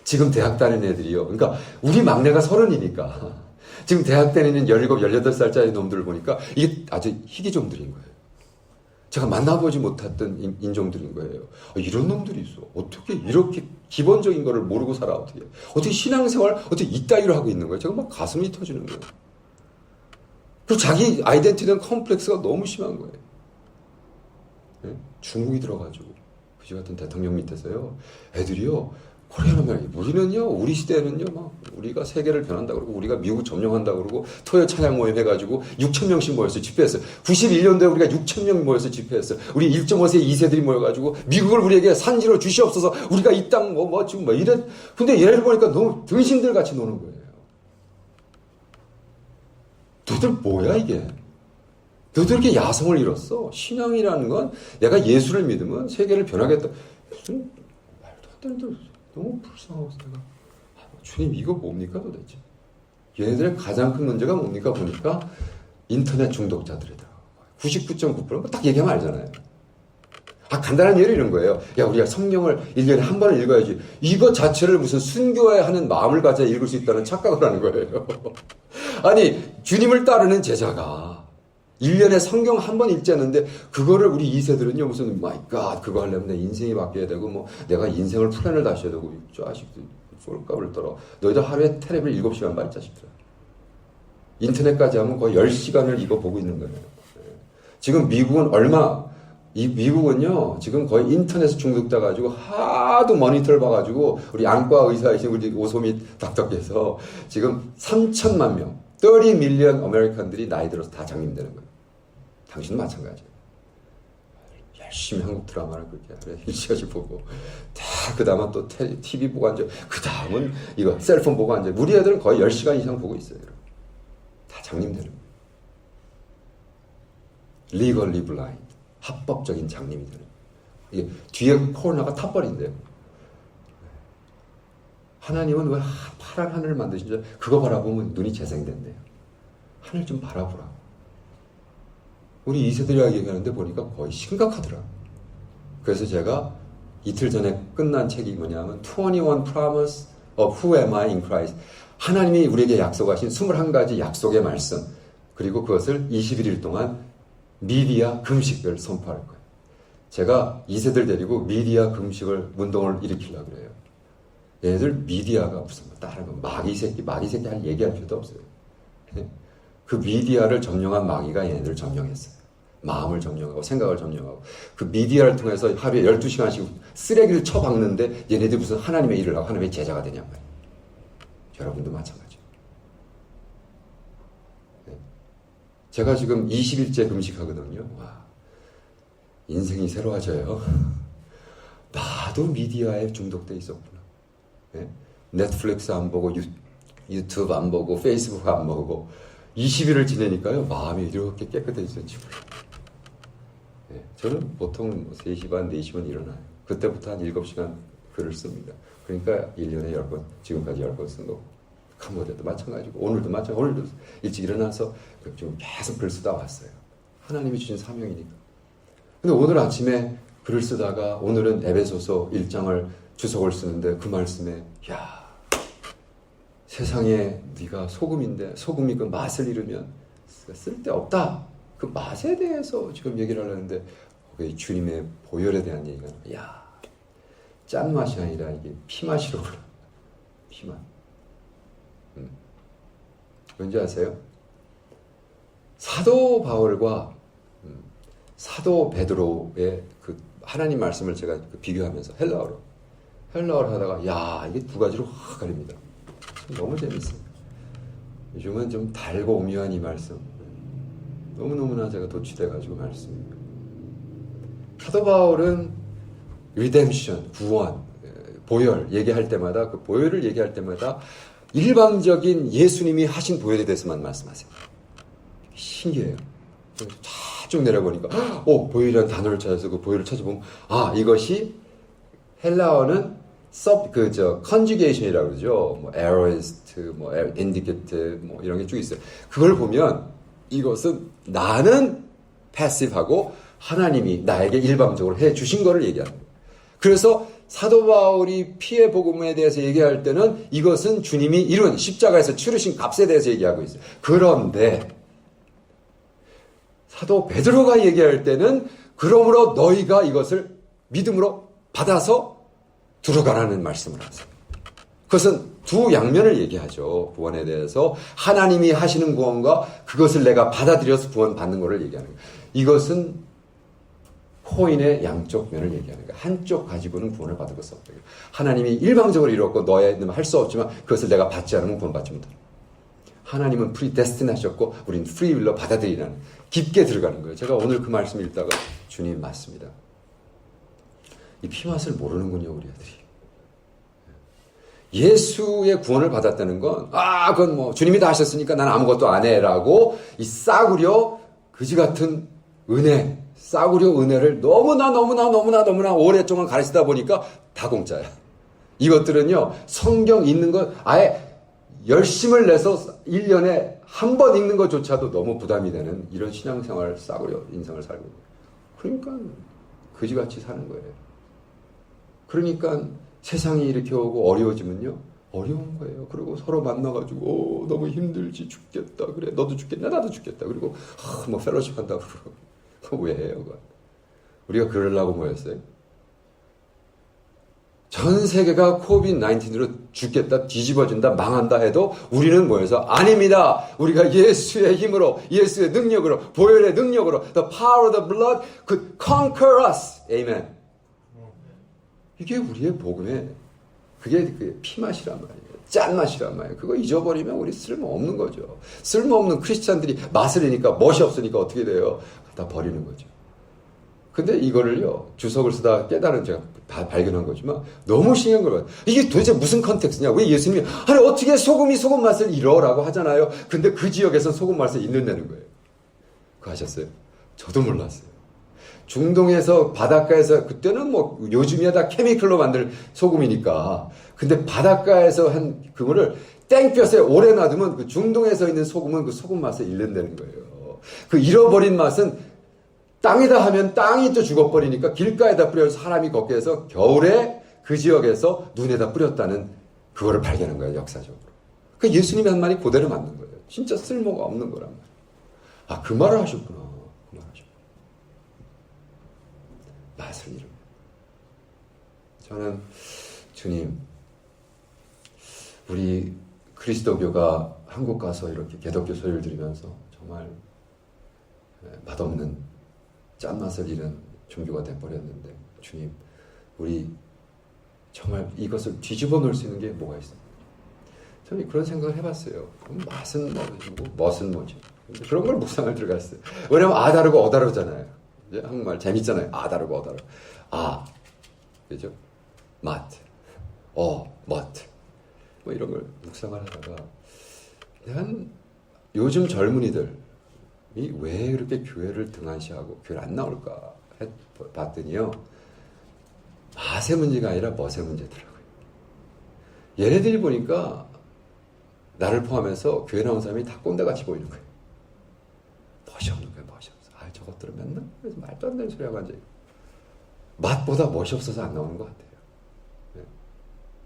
지금 대학 다니는 애들이요. 그러니까 우리 막내가 30이니까 지금 대학 다니는 17, 18살짜리 놈들을 보니까 이게 아주 희귀종들인 거예요. 제가 만나보지 못했던 인종들인 거예요. 이런 놈들이 있어. 어떻게 이렇게 기본적인 거를 모르고 살아, 어떻게 신앙생활, 어떻게 이따위로 하고 있는 거예요. 제가 막 가슴이 터지는 거예요. 그리고 자기 아이덴티티는 컴플렉스가 너무 심한 거예요. 네? 중국이 들어가지고, 그지 같은 대통령 밑에서요, 애들이요, 코리아는 우리는요, 우리 시대에는요, 막, 우리가 세계를 변한다 그러고, 우리가 미국 점령한다 그러고, 토요 찬양 모임 해가지고, 6,000명씩 모여서 집회했어요. 91년도에 우리가 6,000명 모여서 집회했어요. 우리 1.5세 2세들이 모여가지고, 미국을 우리에게 산지로 주시옵소서, 우리가 이 땅 지금 이래. 근데 얘네들 보니까 너무 등신들 같이 노는 거예요. 너들 뭐야, 이게? 너들 이렇게 야성을 잃었어? 신앙이라는 건 내가 예수를 믿으면 세계를 변하겠다. 무슨 말도 안 되는 데 너무 불쌍하고 내가 주님 이거 뭡니까 도대체? 얘네들의 가장 큰 문제가 뭡니까 보니까 인터넷 중독자들이다. 99.9%는 딱 얘기하면 알잖아요. 간단한 예를 이런 거예요. 야, 우리가 성경을 1년에 한 번을 읽어야지. 이거 자체를 무슨 순교해야 하는 마음을 가져야 읽을 수 있다는 착각을 하는 거예요. 아니, 주님을 따르는 제자가 1년에 성경 한 번 읽자는데 그거를 우리 2세들은요 무슨 마이 갓 그거 하려면 내 인생이 바뀌어야 되고 내가 인생을 플랜을 다시 해야 되고 이 자식들 쏠까불 떨어. 너희들 하루에 텔레비를 7시간 봐, 이 자식들아. 인터넷까지 하면 거의 10시간을 이거 보고 있는 거예요. 지금 미국은 미국은요 지금 거의 인터넷 중독자 가지고 하도 모니터를 봐가지고 우리 안과 의사이신 우리 오소미 닥터께서 지금 3천만 명 30 밀리언 아메리칸들이 나이 들어서 다 장님되는 거예요. 당신도 마찬가지예요. 열심히 한국 드라마를 그렇게 하루에 1시간씩 보고 다 그 다음은 또 TV 보고 앉아 그 다음은 이거 셀폰 보고 앉아 우리 애들은 거의 10시간 이상 보고 있어요. 다 장님되는 거예요. Legally blind. 합법적인 장님이 되는 거예요. 이게 뒤에 코로나가 타버린대요. 하나님은 왜 파란 하늘을 만드신지 그거 바라보면 눈이 재생된대요. 하늘 좀 바라보라. 우리 2세들이라고 얘기하는데 보니까 거의 심각하더라. 그래서 제가 이틀 전에 끝난 책이 뭐냐면 21 Promise of Who Am I in Christ. 하나님이 우리에게 약속하신 21가지 약속의 말씀 그리고 그것을 21일 동안 미디어 금식을 선포할 거예요. 제가 2세들 데리고 미디어 금식을 운동을 일으키려고 그래요. 얘네들 미디어가 무슨 다른 거 마귀 새끼 할 얘기할 필요도 없어요. 그 미디어를 점령한 마귀가 얘네들 점령했어요. 마음을 점령하고 생각을 점령하고 그 미디어를 통해서 하루에 12시간씩 쓰레기를 쳐박는데 얘네들 무슨 하나님의 일을 하고 하나님의 제자가 되냔 말이에요. 여러분도 마찬가지예요. 제가 지금 20일째 금식하거든요. 와, 인생이 새로워져요. 나도 미디어에 중독돼 있었구나. 넷플릭스 안 보고 유튜브 안 보고 페이스북 안 보고 20일을 지내니까요 마음이 이렇게 깨끗해지는지 몰라요. 저는 보통 3시 반, 4시 반 일어나요. 그때부터 한 7시간 글을 씁니다. 그러니까 1년에 10번, 지금까지 10번 쓴 거고 캄보디아도 마찬가지고 오늘도 마찬가지고 오늘도 일찍 일어나서 지금 계속 글 쓰다 왔어요. 하나님이 주신 사명이니까. 근데 오늘 아침에 글을 쓰다가 오늘은 에베소서 1장을 주석을 쓰는데 그 말씀에 야, 세상에 네가 소금인데 소금이 그 맛을 잃으면 쓸데없다. 그 맛에 대해서 지금 얘기를 하려는데 거기 주님의 보혈에 대한 얘기가 야, 짠맛이 아니라 이게 피맛이로구나. 피맛. 뭔지 아세요? 사도 바울과 사도 베드로의 그 하나님 말씀을 제가 비교하면서 헬라어로 하다가 야, 이게 두 가지로 확 가립니다. 너무 재밌어요. 요즘은 좀 달고 오묘한 이 말씀 너무너무나 제가 도취돼가지고 말씀입니다. 사도 바울은 리뎀션, 구원, 보혈 얘기할 때마다 그 보혈을 얘기할 때마다 일방적인 예수님이 하신 보혈에 대해서만 말씀하세요. 신기해요. 쭉 내려보니까 보혈이라는 단어를 찾아서 그 보혈을 찾아보면 이것이 헬라어는 conjugation이라고 그러죠. 뭐 aorist, 뭐 indicative, 뭐 이런 게 쭉 있어요. 그걸 보면 이것은 나는 패시브하고 하나님이 나에게 일방적으로 해 주신 거를 얘기하는 거예요. 그래서 사도 바울이 피의 복음에 대해서 얘기할 때는 이것은 주님이 이룬 십자가에서 치르신 값에 대해서 얘기하고 있어요. 그런데 사도 베드로가 얘기할 때는 그러므로 너희가 이것을 믿음으로 받아서 들어가라는 말씀을 하세요. 그것은 두 양면을 얘기하죠. 구원에 대해서 하나님이 하시는 구원과 그것을 내가 받아들여서 구원 받는 것을 얘기하는 거예요. 이것은 코인의 양쪽 면을 얘기하는 거예요. 한쪽 가지고는 구원을 받을 수 없다. 하나님이 일방적으로 이뤘고 너희는 할 수 없지만 그것을 내가 받지 않으면 구원받지 못한다. 하나님은 프리데스티니 하셨고 우리는 프리윌로 받아들이라는 깊게 들어가는 거예요. 제가 오늘 그 말씀 읽다가 주님 맞습니다. 이 피맛을 모르는군요, 우리 애들이. 예수의 구원을 받았다는 건 그건 뭐 주님이 다 하셨으니까 난 아무것도 안 해라고 이 싸구려 그지 같은 은혜, 싸구려 은혜를 너무나 오랫동안 가르치다 보니까 다 공짜야. 이것들은요, 성경 읽는 것 아예 열심을 내서 1년에 한 번 읽는 것조차도 너무 부담이 되는 이런 신앙생활 싸구려 인생을 살고 있는 거예요. 그러니까 그지같이 사는 거예요. 그러니까 세상이 이렇게 오고 어려워지면요, 어려운 거예요. 그리고 서로 만나가지고 너무 힘들지 죽겠다. 그래 너도 죽겠나 나도 죽겠다. 그리고 뭐 펠로십 한다고 그러고 왜 해요? 그건? 우리가 그러려고 모였어요. 전 세계가 코비드-19으로 죽겠다, 뒤집어진다, 망한다 해도 우리는 모여서 아닙니다. 우리가 예수의 힘으로, 예수의 능력으로, 보혈의 능력으로 the power of the blood could conquer us. Amen. 이게 우리의 복음의 그게 피맛이란 말이에요. 짠맛이란 말이에요. 그거 잊어버리면 우리 쓸모없는 거죠. 쓸모없는 크리스찬들이 맛을 내니까 멋이 없으니까 어떻게 돼요? 다 버리는 거죠. 근데 이거를요, 주석을 쓰다 깨달은 제가 발견한 거지만 너무 신기한 걸 봐요. 이게 도대체 무슨 컨텍스트냐? 왜 예수님이 아니 어떻게 소금이 소금 맛을 잃어라고 하잖아요. 근데 그 지역에서 소금 맛을 잃는다는 거예요. 그거 아셨어요? 저도 몰랐어요. 중동에서 바닷가에서 그때는 뭐 요즘이야 다 케미컬로 만들 소금이니까. 근데 바닷가에서 한 그거를 땡볕에 오래 놔두면 그 중동에서 있는 소금은 그 소금 맛을 잃는다는 거예요. 그 잃어버린 맛은 땅에다 하면 땅이 또 죽어버리니까 길가에다 뿌려서 사람이 걷게 해서 겨울에 그 지역에서 눈에다 뿌렸다는 그거를 발견한 거예요, 역사적으로. 그 예수님이 한 말이 그대로 맞는 거예요. 진짜 쓸모가 없는 거란 말이에요. 그 말을 하셨구나. 그 말을 하셨구나. 맛을 잃으면. 저는 주님, 우리 그리스도교가 한국 가서 이렇게 개독교 소리를 들으면서 정말 맛없는 짠맛을 잃은 종교가 돼버렸는데 주님, 우리 정말 이것을 뒤집어 놓을 수 있는 게 뭐가 있어요? 저는 그런 생각을 해봤어요. 그럼 맛은 뭐고 멋은 뭐지? 그런 걸 묵상을 들어갔어요. 왜냐면 아 다르고 어 다르잖아요. 이제 한국말 재밌잖아요. 아 다르고 어 다르고. 그죠? 맛, 멋. 뭐 이런 걸 묵상을 하다가 한 요즘 젊은이들 왜 그렇게 교회를 등한시하고 교회를 안 나올까 봤더니요, 맛의 문제가 아니라 멋의 문제더라고요. 얘네들이 보니까 나를 포함해서 교회 나온 사람이 다 꼰대같이 보이는 거예요. 멋이 없는 거예요. 멋이 없어. 저거 것들은 맨날 말도 안 되는 소리 하고 앉아있고 맛보다 멋이 없어서 안 나오는 것 같아요.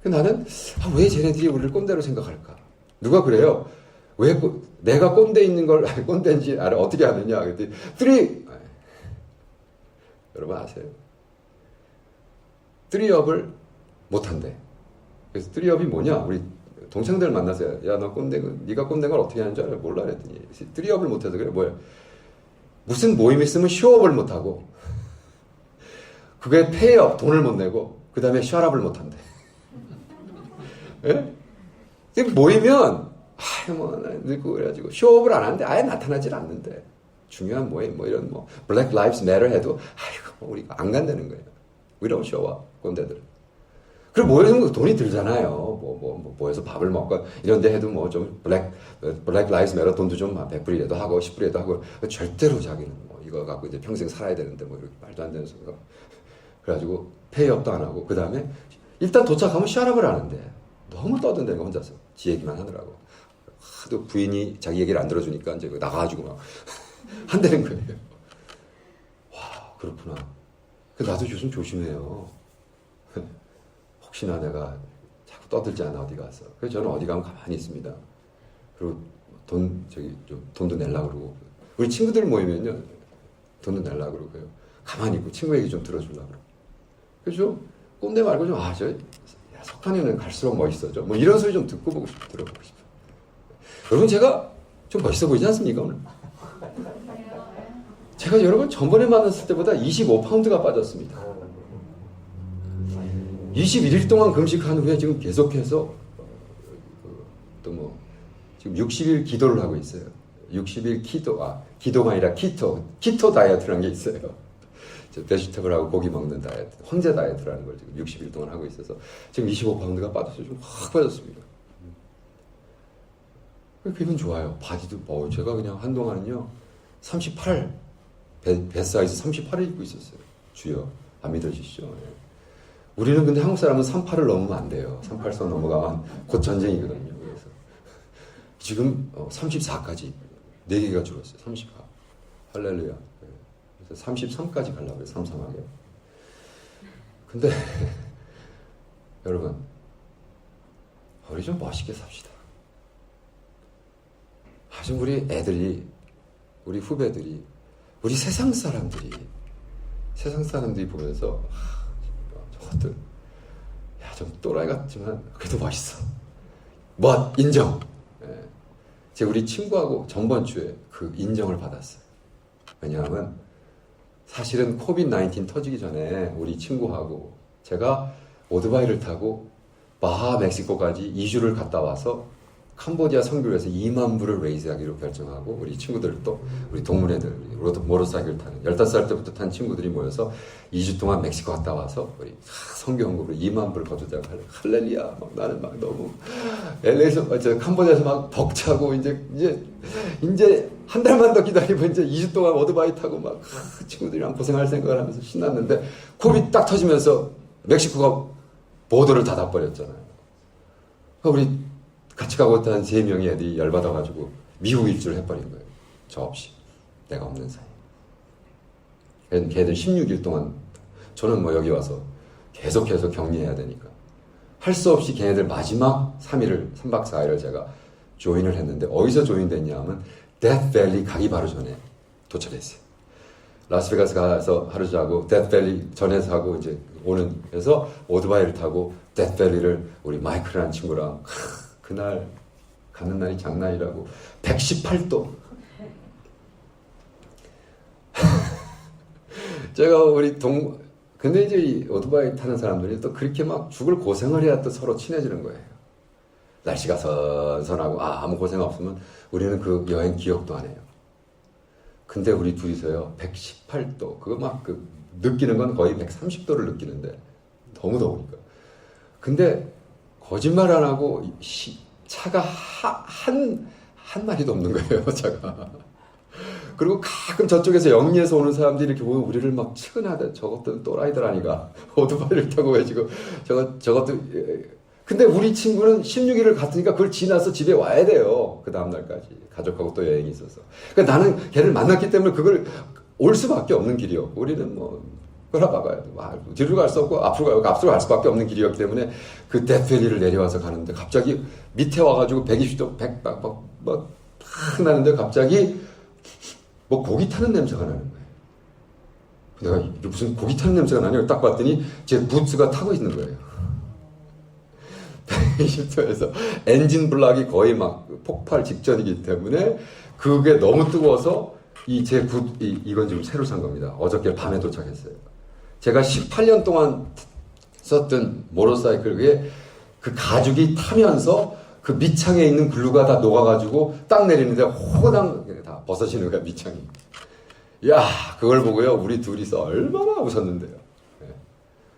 네. 나는 왜 쟤네들이 우리를 꼰대로 생각할까? 누가 그래요? 왜 내가 꼰대 있는 걸 꼰대인지 알아 어떻게 아느냐? 그랬더니 여러분 아세요? 3업을 못한대. 그래서 3업이 뭐냐? 우리 동창들 만나서 야 너 꼰대 네가 꼰대인 걸 어떻게 하는 줄 알아? 몰라 그랬더니 3업을 못해서 그래. 뭐야? 무슨 모임 있으면 쇼업을 못하고 그게 페이업 돈을 못 내고 그 다음에 셧업을 못한대. 예? 모이면 늙고 그래가지고 쇼업을 안 하는데 아예 나타나질 않는데 중요한 모임 이런 Black Lives Matter 해도 우리가 안 간다는 거예요. We don't show up 꼰대들은. 그리고 모여서 돈이 들잖아요. 모여서 밥을 먹고 이런 데 해도 좀 Black Lives Matter 돈도 좀 100불이라도 하고 10불이라도 하고 절대로 자기는 이거 갖고 이제 평생 살아야 되는데 이렇게 말도 안 되는 소리가. 그래가지고 페이업도 안 하고 그 다음에 일단 도착하면 셧업을 하는데 너무 떠든다는 거 혼자서 지 얘기만 하느라고 하도 부인이 자기 얘기를 안 들어주니까 이제 나가가지고 막 한다는 거예요. 와 그렇구나. 나도 요즘 조심해요. 혹시나 내가 자꾸 떠들지 않아 어디 가서. 그래서 저는 어디 가면 가만히 있습니다. 그리고 돈도 내려고 그러고 우리 친구들 모이면요 돈도 내려고 그러고요. 가만히 있고 친구 얘기 좀 들어주려고 그러고. 그래서 좀 꼰대 말고 좀 석판이는 갈수록 멋있어져. 이런 소리 좀 들어보고 싶어. 여러분 제가 좀 멋있어 보이지 않습니까 오늘? 제가 여러분 전번에 만났을 때보다 25파운드가 빠졌습니다. 21일 동안 금식한 후에 지금 계속해서 지금 60일 기도를 하고 있어요. 60일 기도가 아니라 키토 다이어트라는 게 있어요. 베지터블하고 고기 먹는 다이어트, 황제 다이어트라는 걸 지금 60일 동안 하고 있어서 지금 25파운드가 빠졌어요. 좀 확 빠졌습니다. 기분 좋아요. 바디도 제가 그냥 한동안은요 38 배 사이즈 38을 입고 있었어요. 주여 안 믿어지시죠? 네. 우리는 근데 한국 사람은 38을 넘으면 안 돼요. 38선 넘어가면 곧 전쟁이거든요. 그래서 지금 34까지 4개가 줄었어요. 34 할렐루야. 그래서 33까지 가려고 해요. 삼삼하게. 근데 여러분 우리 좀 멋있게 삽시다. 아주 우리 애들이 우리 후배들이 우리 세상 사람들이 보면서 저것들 좀 또라이 같지만 그래도 멋있어. 인정. 예. 제가 우리 친구하고 전번 주에 그 인정을 받았어요. 왜냐하면 사실은 코비드-19 터지기 전에 우리 친구하고 제가 오토바이를 타고 바하 멕시코까지 2주를 갔다 와서 캄보디아 선교에서 2만 불을 레이즈하기로 결정하고 우리 친구들도 우리 동문애들 모터사이클 타는 15살 때부터 탄 친구들이 모여서 2주 동안 멕시코 갔다 와서 우리 선교 헌금으로 2만 불을 거두자고 할렐루야 나는 너무 LA에서 캄보디아에서 막 벅차고 이제 한 달만 더 기다리면 이제 2주 동안 오토바이 타고 막 친구들이랑 고생할 생각을 하면서 신났는데 코비드 딱 터지면서 멕시코가 보도를 닫아버렸잖아요. 우리 같이 가고 있던 3명의 애들이 열받아가지고 미국 일주를 해버린 거예요. 저 없이. 내가 없는 사이. 걔들 16일 동안 저는 여기 와서 계속해서 격리해야 되니까 할 수 없이 걔네들 마지막 3박 4일을 제가 조인을 했는데 어디서 조인됐냐 하면 데스밸리 가기 바로 전에 도착했어요. 라스베가스 가서 하루 자고 데스밸리 전에서 하고 이제 오는 그래서 오토바이를 타고 데스밸리를 우리 마이클이라는 친구랑 그날 가는 날이 장난이라고 118도 제가 근데 이제 이 오토바이 타는 사람들이 또 그렇게 막 죽을 고생을 해야 또 서로 친해지는 거예요. 날씨가 선선하고 아무 고생 없으면 우리는 그 여행 기억도 안 해요. 근데 우리 둘이서요 118도 그거 막 느끼는 건 거의 130도를 느끼는데 너무 더우니까. 근데 거짓말 안 하고 차가 한 마리도 없는 거예요, 차가. 그리고 가끔 저쪽에서 영리에서 오는 사람들이 이렇게 보면 우리를 막 측은하다. 저것들은 또라이들 아니가. 오토바이를 타고 왜 지금 저것도. 근데 우리 친구는 16일을 갔으니까 그걸 지나서 집에 와야 돼요. 그 다음날까지. 가족하고 또 여행이 있어서. 그러니까 나는 걔를 만났기 때문에 그걸 올 수밖에 없는 길이었고 우리는 뭐 끌어가봐야 돼. 뒤로 갈 수 없고 앞으로 갈 수밖에 없는 길이었기 때문에 그 데스밸리를 내려와서 가는데 갑자기 밑에 와가지고 120도 막 나는데 갑자기 뭐 고기 타는 냄새가 나는 거예요. 내가 무슨 고기 타는 냄새가 나냐고 딱 봤더니 제 부츠가 타고 있는 거예요. 120도에서 엔진 블락이 거의 막 폭발 직전이기 때문에 그게 너무 뜨거워서 이건 지금 새로 산 겁니다. 어저께 밤에 도착했어요. 제가 18년 동안 썼던 모터사이클에 그 가죽이 타면서 그 밑창에 있는 글루가 다 녹아가지고 딱 내리는데 호당 다 벗어지는 거야, 밑창이. 야, 그걸 보고요, 우리 둘이서 얼마나 웃었는데요. 네.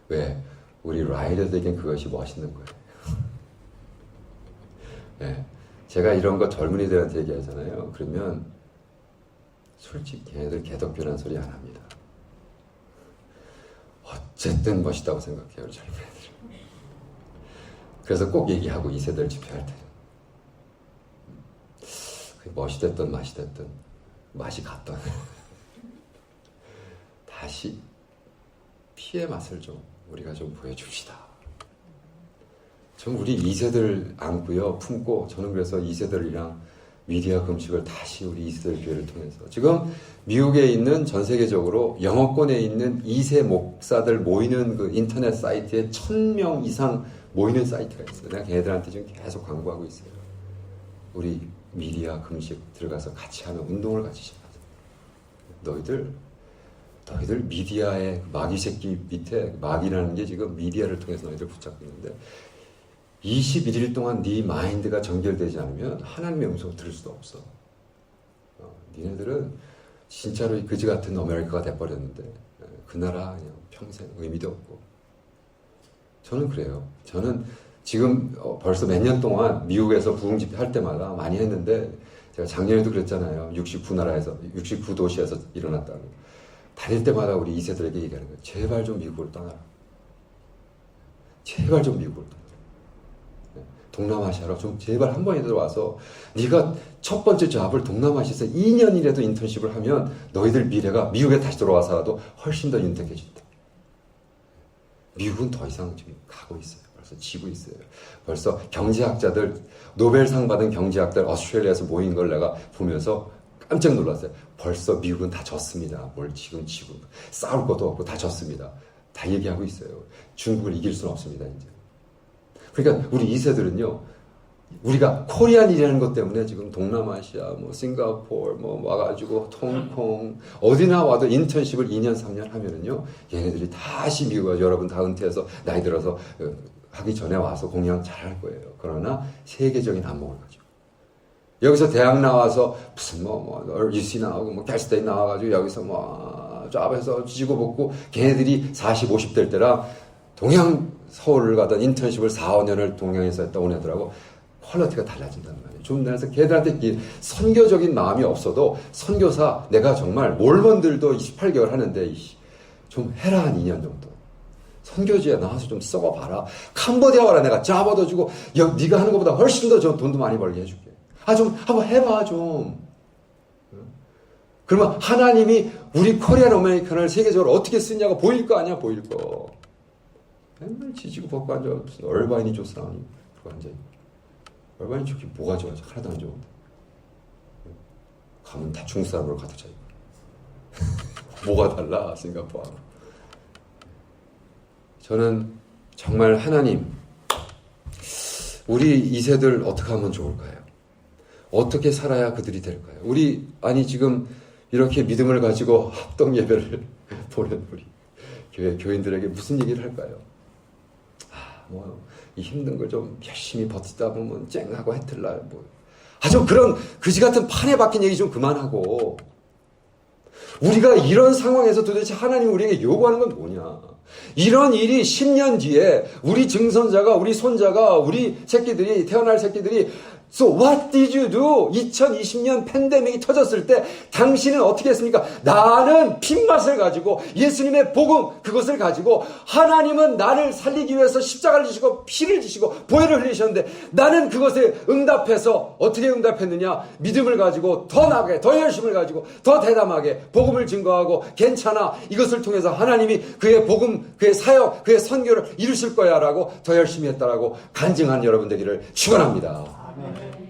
왜? 우리 라이더들에겐 그것이 멋있는 거예요. 네. 제가 이런 거 젊은이들한테 얘기하잖아요. 그러면 솔직히 걔네들 개덕변한 소리 안 합니다. 어쨌든 멋있다고 생각해요, 젊은 애들. 그래서 꼭 얘기하고 2세대를 집회할 때는 멋이 됐든 맛이 됐든 맛이 갔던 다시 피의 맛을 좀 우리가 좀 보여줍시다. 전 우리 2세대를 안고요, 품고 저는 그래서 2세대들이랑 미디어 금식을 다시 우리 2세대 교회를 통해서 지금 미국에 있는 전 세계적으로 영어권에 있는 2세 목사들 모이는 그 인터넷 사이트에 1000명 이상 모이는 사이트가 있어요. 내가 걔네들한테 지금 계속 광고하고 있어요. 우리 미디어 금식 들어가서 같이 하는 운동을 같이 시작하자. 너희들 미디어의 마귀 새끼 밑에 마귀라는 게 지금 미디어를 통해서 너희들 붙잡고 있는데 21일 동안 네 마인드가 정결되지 않으면 하나님의 음성을 들을 수도 없어. 니네들은 진짜로 그지 같은 아메리카가 돼버렸는데 그 나라 그냥 평생 의미도 없고. 저는 그래요. 저는 지금 벌써 몇 년 동안 미국에서 부흥 집회 할 때마다 많이 했는데 제가 작년에도 그랬잖아요. 69나라에서 69도시에서 일어났다고. 다닐 때마다 우리 2세들에게 얘기하는 거예요. 제발 좀 미국을 떠나라. 제발 좀 미국을 떠나라. 동남아시아로 좀 제발 한 번이라도 와서 네가 첫 번째 잡을 동남아시아에서 2년이라도 인턴십을 하면 너희들 미래가 미국에 다시 돌아와서라도 훨씬 더 윤택해진다. 미국은 더 이상 지금 가고 있어요. 벌써 지고 있어요. 벌써 경제학자들 노벨상 받은 경제학들 오스트레일리아에서 모인 걸 내가 보면서 깜짝 놀랐어요. 벌써 미국은 다 졌습니다. 뭘 지금 지고 싸울 것도 없고 다 졌습니다. 다 얘기하고 있어요. 중국을 이길 수는 없습니다. 이제. 그러니까 우리 2세들은요, 우리가 코리안이라는 것 때문에 지금 동남아시아, 뭐 싱가포르, 뭐 와가지고 홍콩 어디나 와도 인턴십을 2년 3년 하면은요, 얘네들이 다시 미국 와서 여러분 다 은퇴해서 나이 들어서 하기 전에 와서 공양 잘할 거예요. 그러나 세계적인 안목을 가지고 여기서 대학 나와서 무슨 UC 나오고 뭐 캘스테이 나와가지고 여기서 뭐 잡에서 지지고 볶고 걔네들이 40, 50대일 때랑 동양 서울을 가던 인턴십을 4, 5년을 동양에서 했다 온 애들하고 퀄리티가 달라진다는 말이에요. 좀 그래서 걔들한테 선교적인 마음이 없어도 선교사 내가 정말 몰몬들도 18개월 하는데 좀 해라 한 2년 정도. 선교지에 나와서 좀 썩어봐라. 캄보디아 와라 내가 잡 얻어주고 네가 하는 것보다 훨씬 더 돈도 많이 벌게 해줄게. 좀 한번 해봐 좀. 그러면 하나님이 우리 코리안 아메리칸을 세계적으로 어떻게 쓰냐고 보일 거 아니야 보일 거. 맨날 지지고 벗고 앉아 무슨 얼바인이 좋사니 그러고 앉아있고 얼바인이 좋긴 뭐가 좋아 하나도 안 좋은데 가면 다 중국 사람으로 가득 차있고 뭐가 달라 싱가포르. 저는 정말 하나님 우리 2세들 어떻게 하면 좋을까요? 어떻게 살아야 그들이 될까요? 우리 지금 이렇게 믿음을 가지고 합동 예배를 보는 우리 교회 교인들에게 무슨 얘기를 할까요? 이 힘든 걸 좀 열심히 버티다 보면 쨍하고 해틀날 좀 그런 그지 같은 판에 박힌 얘기 좀 그만하고 우리가 이런 상황에서 도대체 하나님 우리에게 요구하는 건 뭐냐? 이런 일이 10년 뒤에 우리 증손자가 우리 손자가 우리 새끼들이 태어날 새끼들이 So what did you do? 2020년 팬데믹이 터졌을 때 당신은 어떻게 했습니까? 나는 핏맛을 가지고 예수님의 복음 그것을 가지고 하나님은 나를 살리기 위해서 십자가를 지시고 피를 지시고 보혈을 흘리셨는데 나는 그것에 응답해서 어떻게 응답했느냐? 믿음을 가지고 더 나아가게 더 열심을 가지고 더 대담하게 복음을 증거하고 괜찮아 이것을 통해서 하나님이 그의 복음 그의 사역 그의 선교를 이루실 거야 라고 더 열심히 했다라고 간증한 여러분 되기를 축원합니다. 아멘.